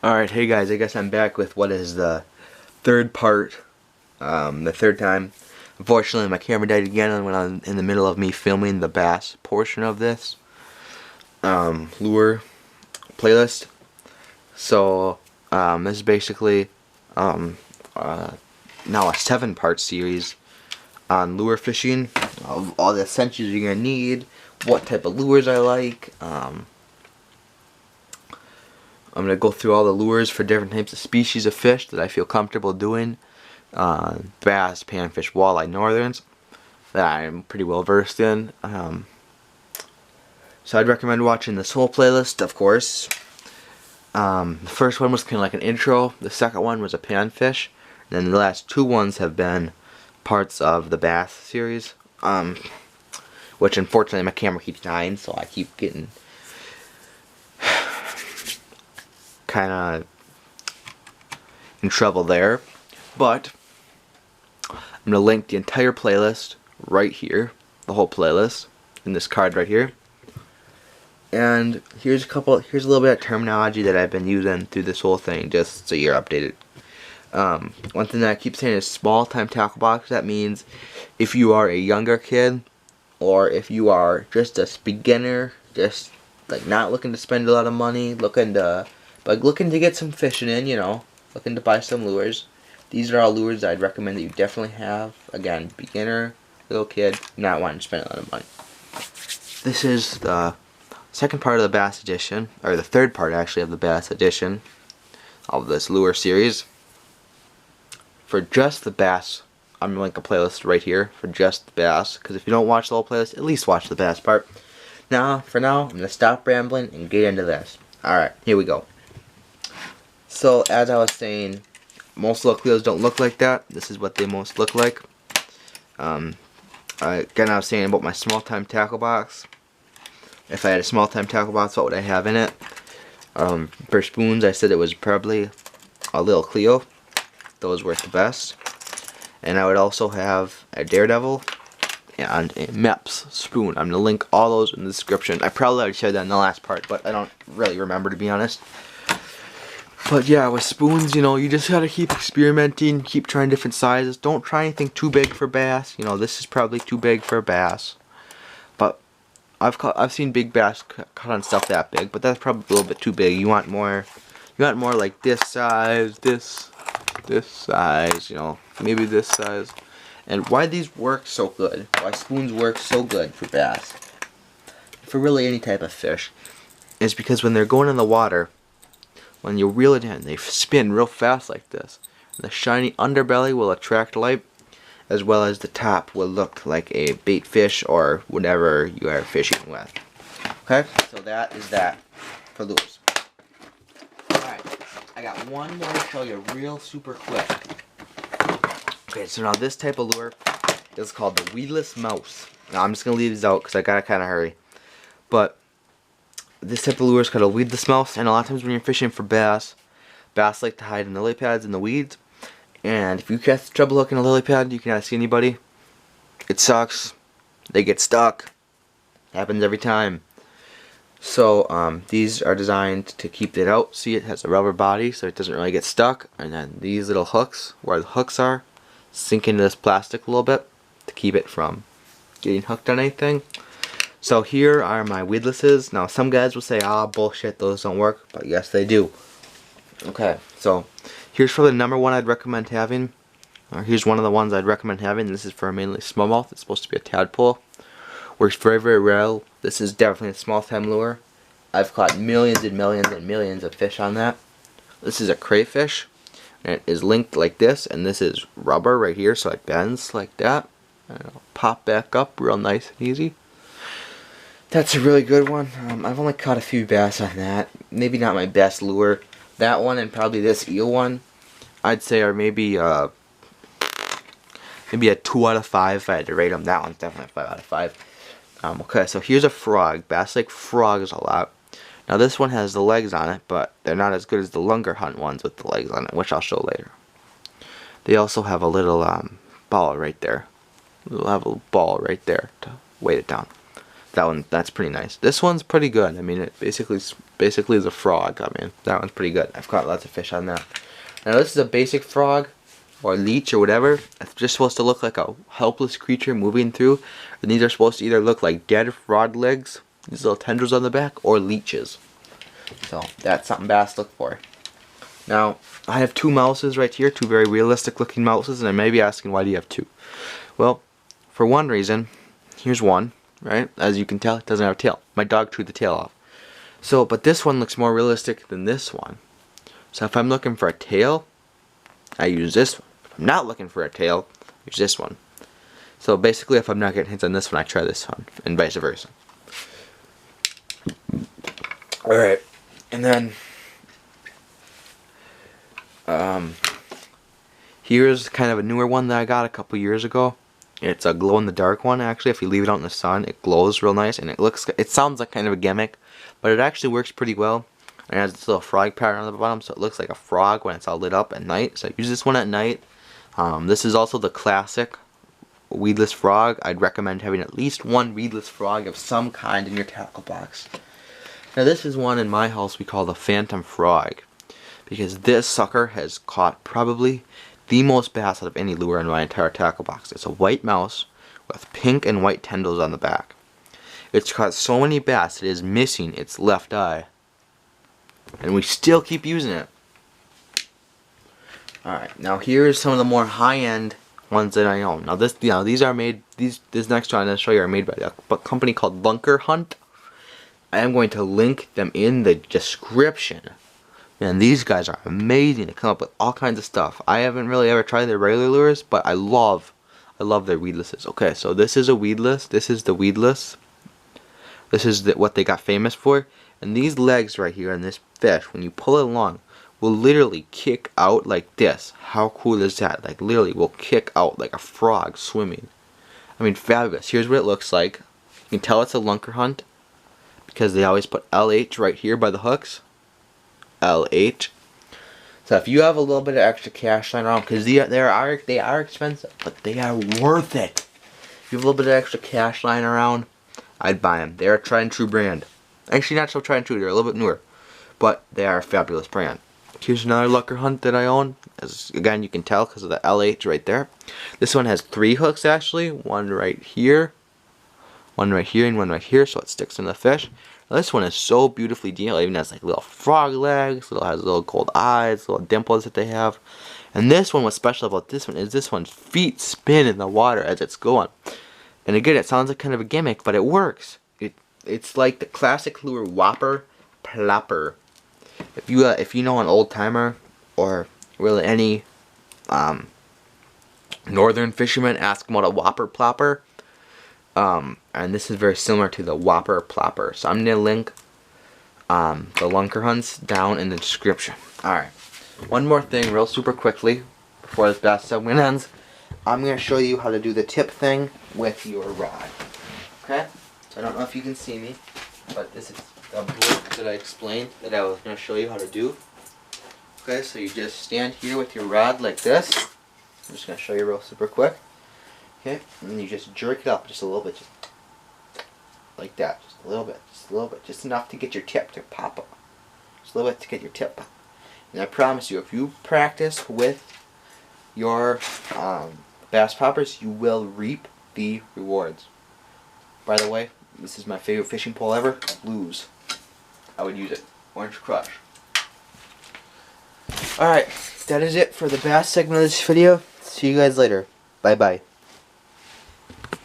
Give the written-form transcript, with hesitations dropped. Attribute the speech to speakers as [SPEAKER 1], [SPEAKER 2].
[SPEAKER 1] Alright, hey guys, I guess I'm back with what is the third part, the third time. Unfortunately, my camera died again when I'm in the middle of me filming the bass portion of this lure playlist. So, this is basically now a 7-part series on lure fishing, of all the essentials you're going to need, what type of lures I like. I'm going to go through all the lures for different types of species of fish that I feel comfortable doing. Bass, panfish, walleye, northerns that I'm pretty well versed in. So I'd recommend watching this whole playlist, of course. The first one was kind of like an intro. The second one was a panfish. And then the last two ones have been parts of the bass series. Which unfortunately my camera keeps dying, so I keep getting kind of in trouble there. But I'm going to link the entire playlist right here, the whole playlist, in this card right here. And here's a little bit of terminology that I've been using through this whole thing, just so you're updated. One thing that I keep saying is small time tackle box. That means if you are a younger kid, or if you are just a beginner, just like not looking to spend a lot of money, looking to get some fishing in, you know, looking to buy some lures. These are all lures I'd recommend that you definitely have. Again, beginner, little kid, not wanting to spend a lot of money. This is the second part of the Bass Edition, or the third part actually of the Bass Edition of this lure series. For just the bass, I'm going to link a playlist right here for just the bass, because if you don't watch the whole playlist, at least watch the bass part. Now, for now, I'm going to stop rambling and get into this. Alright, here we go. So, as I was saying, most Lochleos don't look like that. This is what they most look like. Again, I was saying about my small time tackle box. If I had a small time tackle box, what would I have in it? For spoons, I said it was probably a little Cleo. Those work the best. And I would also have a Daredevil and a Mepps spoon. I'm going to link all those in the description. I probably already said that in the last part, but I don't really remember, to be honest. But yeah, with spoons, you know, you just gotta keep experimenting, keep trying different sizes. Don't try anything too big for bass. You know, this is probably too big for bass. But I've seen big bass cut on stuff that big, but that's probably a little bit too big. You want more like this size, this size, you know, maybe this size. And why these work so good, why spoons work so good for bass, for really any type of fish, is because when they're going in the water, when you reel it in, they spin real fast like this. The shiny underbelly will attract light, as well as the top will look like a bait fish or whatever you are fishing with. Okay, so that is that for lures. Alright, I got one more to show you real super quick. Okay, so now this type of lure is called the weedless mouse. Now I'm just going to leave these out because I gotta kind of hurry. But this type of lure is called a weedless mouse, and a lot of times when you're fishing for bass like to hide in the lily pads and the weeds. And if you catch trouble hooking a lily pad, you cannot see anybody. It sucks. They get stuck. Happens every time. So these are designed to keep it out. See, it has a rubber body, so it doesn't really get stuck. And then these little hooks, where the hooks are, sink into this plastic a little bit to keep it from getting hooked on anything. So here are my weedlesses. Now some guys will say, ah, bullshit, those don't work, but yes they do. Okay, so here's for the number one I'd recommend having. Or here's one of the ones I'd recommend having. This is for mainly smallmouth. It's supposed to be a tadpole. Works very, very well. This is definitely a small time lure. I've caught millions and millions and millions of fish on that. This is a crayfish. And it is linked like this, and this is rubber right here, so it bends like that. And it'll pop back up real nice and easy. That's a really good one. I've only caught a few bass on that. Maybe not my best lure. That one and probably this eel one, I'd say are maybe a 2 out of 5 if I had to rate them. That one's definitely a 5 out of 5. Okay, so here's a frog. Bass like frogs a lot. Now this one has the legs on it, but they're not as good as the Lunger Hunt ones with the legs on it, which I'll show later. They also have a little ball right there. They'll have a ball right there to weight it down. That's pretty nice. This one's pretty good. I mean, it basically basically is a frog. I mean, that one's pretty good. I've caught lots of fish on that. Now this is a basic frog, or leech, or whatever. It's just supposed to look like a helpless creature moving through. And these are supposed to either look like dead frog legs, these little tendrils on the back, or leeches. So that's something bass look for. Now, I have two mouses right here, two very realistic looking mouses, and I may be asking, why do you have two? Well, for one reason, here's one, right? As you can tell, it doesn't have a tail. My dog chewed the tail off. So, but this one looks more realistic than this one. So if I'm looking for a tail, I use this one. If I'm not looking for a tail, I use this one. So basically, if I'm not getting hits on this one, I try this one, and vice versa. Alright, and then here's kind of a newer one that I got a couple years ago. It's a glow-in-the-dark one, actually. If you leave it out in the sun, it glows real nice, and it sounds like kind of a gimmick, but it actually works pretty well. It has this little frog pattern on the bottom, so it looks like a frog when it's all lit up at night. So I use this one at night. This is also the classic weedless frog. I'd recommend having at least one weedless frog of some kind in your tackle box. Now this is one in my house we call the Phantom Frog, because this sucker has caught probably the most bass out of any lure in my entire tackle box. It's a white mouse with pink and white tendrils on the back. It's caught so many bass it is missing its left eye, and we still keep using it. Alright, now here's some of the more high-end ones that I own. Now these are made, this next one I'm going to show you are made by a company called Lunker Hunt. I am going to link them in the description. Man, these guys are amazing. They come up with all kinds of stuff. I haven't really ever tried their regular lures, but I love their weedlesses. Okay, so this is a weedless. This is the weedless. This is what they got famous for. And these legs right here on this fish, when you pull it along, will literally kick out like this. How cool is that? Like literally will kick out like a frog swimming. I mean, fabulous. Here's what it looks like. You can tell it's a Lunker Hunt because they always put LH right here by the hooks. LH. So if you have a little bit of extra cash lying around, because they are expensive, but they are worth it. If you have a little bit of extra cash lying around, I'd buy them. They're a tried and true brand. Actually, not so tried and true. They're a little bit newer, but they are a fabulous brand. Here's another Lunker Hunt that I own. As again, you can tell because of the LH right there. This one has 3 hooks actually. One right here, and one right here, so it sticks in the fish. Now, this one is so beautifully detailed. It even has like little frog legs. It has little gold eyes, little dimples that they have. And this one, what's special about this one is this one's feet spin in the water as it's going. And again, it sounds like kind of a gimmick, but it works. It's like the classic lure Whopper Plopper. If you know an old timer or really any northern fisherman, ask them about a Whopper Plopper. And this is very similar to the Whopper Plopper. So I'm gonna link the Lunker Hunts down in the description. Alright. One more thing real super quickly before this bass segment ends. I'm gonna show you how to do the tip thing with your rod. Okay? So I don't know if you can see me, but this is the book that I explained that I was gonna show you how to do. Okay, so you just stand here with your rod like this. I'm just gonna show you real super quick. Okay, and then you just jerk it up just a little bit, just like that, just a little bit, just enough to get your tip to pop up. Just a little bit to get your tip up. And I promise you, if you practice with your bass poppers, you will reap the rewards. By the way, this is my favorite fishing pole ever, Lose. I would use it. Orange Crush. Alright, that is it for the bass segment of this video. See you guys later. Bye bye.